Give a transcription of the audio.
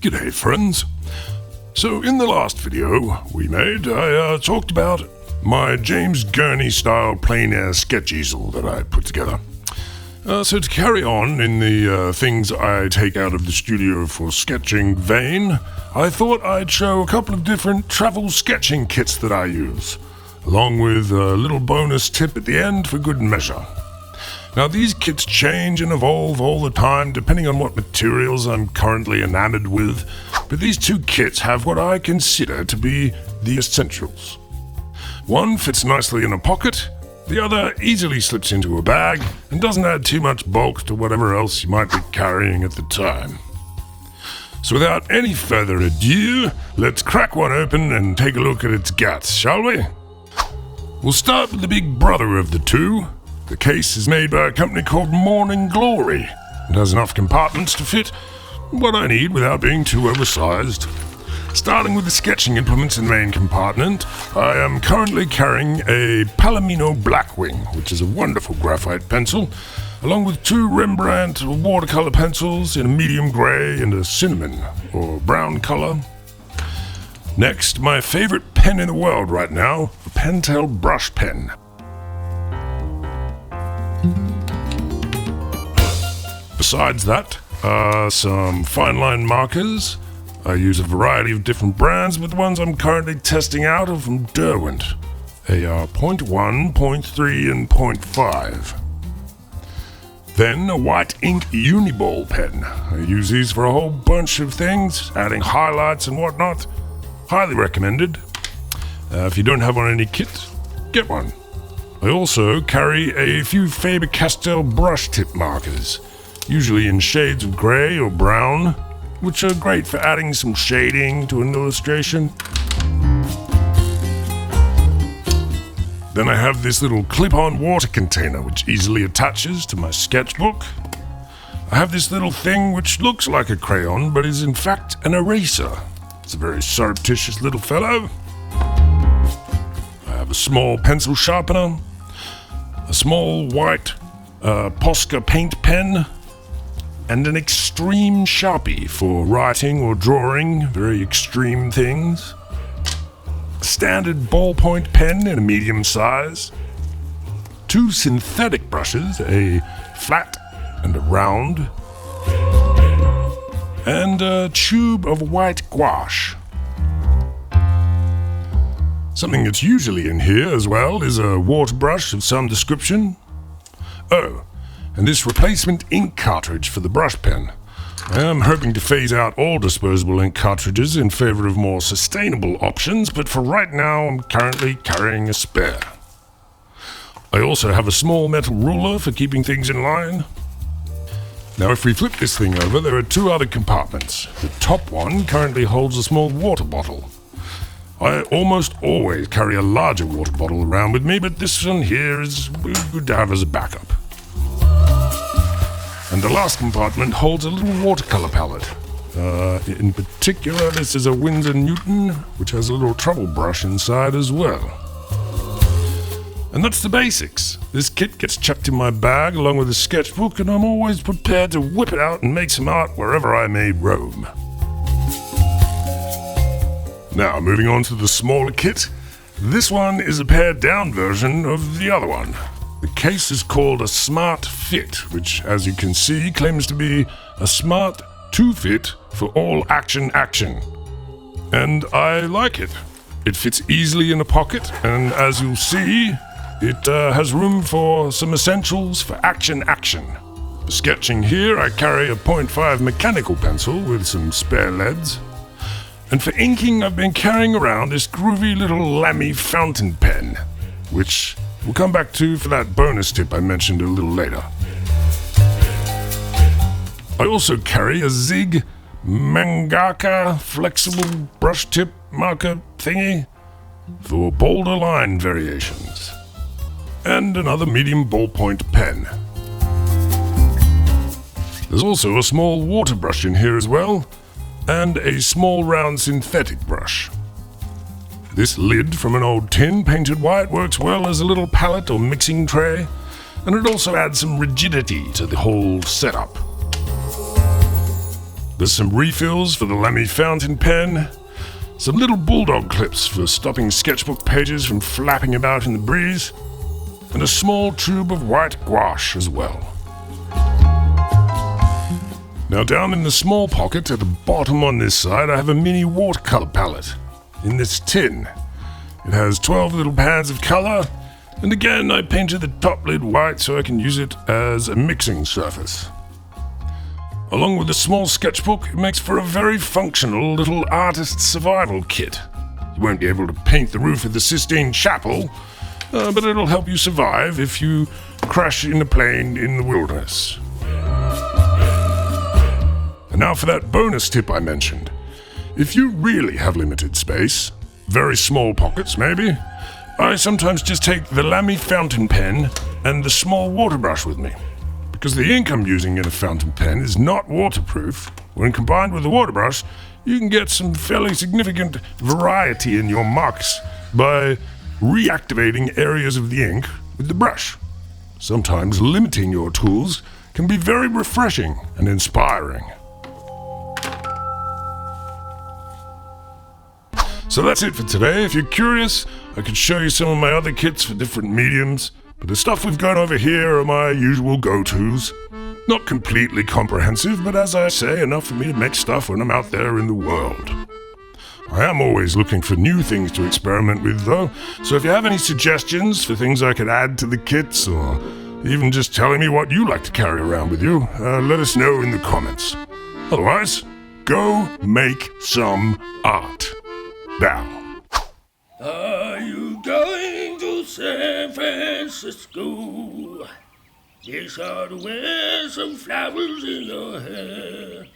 G'day friends. So in the last video we made, I talked about my James Gurney style plein air sketch easel that I put together. So to carry on in the things I take out of the studio for sketching vein, I thought I'd show a couple of different travel sketching kits that I use, along with a little bonus tip at the end for good measure. Now these kits change and evolve all the time depending on what materials I'm currently enamored with, but these two kits have what I consider to be the essentials. One fits nicely in a pocket, the other easily slips into a bag and doesn't add too much bulk to whatever else you might be carrying at the time. So without any further ado, let's crack one open and take a look at its guts, shall we? We'll start with the big brother of the two. The case is made by a company called Morning Glory and has enough compartments to fit what I need without being too oversized. Starting with the sketching implements in the main compartment, I am currently carrying a Palomino Blackwing, which is a wonderful graphite pencil, along with two Rembrandt watercolor pencils in a medium gray and a cinnamon or brown color. Next, my favorite pen in the world right now, a Pentel brush pen. Besides that, some fine line markers. I use a variety of different brands, but the ones I'm currently testing out are from Derwent. They are 0.1, 0.3, and 0.5. Then a white ink Uniball pen. I use these for a whole bunch of things, adding highlights and whatnot. Highly recommended. If you don't have one in any kit, get one. I also carry a few Faber-Castell brush tip markers, usually in shades of grey or brown, which are great for adding some shading to an illustration. Then I have this little clip-on water container which easily attaches to my sketchbook. I have this little thing which looks like a crayon but is in fact an eraser. It's a very surreptitious little fellow. I have a small pencil sharpener, a small white Posca paint pen, and an extreme Sharpie for writing or drawing very extreme things. A standard ballpoint pen in a medium size. Two synthetic brushes, a flat and a round. And a tube of white gouache. Something that's usually in here as well is a water brush of some description. Oh, and this replacement ink cartridge for the brush pen. I am hoping to phase out all disposable ink cartridges in favor of more sustainable options, but for right now I'm currently carrying a spare. I also have a small metal ruler for keeping things in line. Now if we flip this thing over, there are two other compartments. The top one currently holds a small water bottle. I almost always carry a larger water bottle around with me, but this one here is good to have as a backup. And the last compartment holds a little watercolor palette. In particular, this is a Winsor Newton, which has a little trouble brush inside as well. And that's the basics. This kit gets chucked in my bag along with a sketchbook, and I'm always prepared to whip it out and make some art wherever I may roam. Now, moving on to the smaller kit. This one is a pared down version of the other one. The case is called a Smart Fit, which, as you can see, claims to be a smart 2-fit for all action. And I like it. It fits easily in a pocket, and as you'll see, it has room for some essentials for action. For sketching here, I carry a 0.5 mechanical pencil with some spare leads. And for inking, I've been carrying around this groovy little Lamy fountain pen, which we'll come back to for that bonus tip I mentioned a little later. I also carry a Zig Mangaka flexible brush tip marker thingy for bolder line variations. And another medium ballpoint pen. There's also a small water brush in here as well, and a small round synthetic brush. This lid from an old tin painted white works well as a little palette or mixing tray, and it also adds some rigidity to the whole setup. There's some refills for the Lemmy fountain pen, some little bulldog clips for stopping sketchbook pages from flapping about in the breeze, and a small tube of white gouache as well. Now down in the small pocket at the bottom on this side, I have a mini watercolor palette in this tin. It has 12 little pads of color, and again I painted the top lid white so I can use it as a mixing surface. Along with a small sketchbook, it makes for a very functional little artist survival kit. You won't be able to paint the roof of the Sistine Chapel, but it'll help you survive if you crash in a plane in the wilderness. And now for that bonus tip I mentioned. If you really have limited space, very small pockets maybe, I sometimes just take the Lamy fountain pen and the small water brush with me. Because the ink I'm using in a fountain pen is not waterproof, when combined with the water brush, you can get some fairly significant variety in your marks by reactivating areas of the ink with the brush. Sometimes limiting your tools can be very refreshing and inspiring. So that's it for today. If you're curious, I could show you some of my other kits for different mediums, but the stuff we've got over here are my usual go-tos. Not completely comprehensive, but as I say, enough for me to make stuff when I'm out there in the world. I am always looking for new things to experiment with, though, so if you have any suggestions for things I could add to the kits, or even just telling me what you like to carry around with you, let us know in the comments. Otherwise, go make some art. Now. Are you going to San Francisco? Yes, or to wear some flowers in your hair?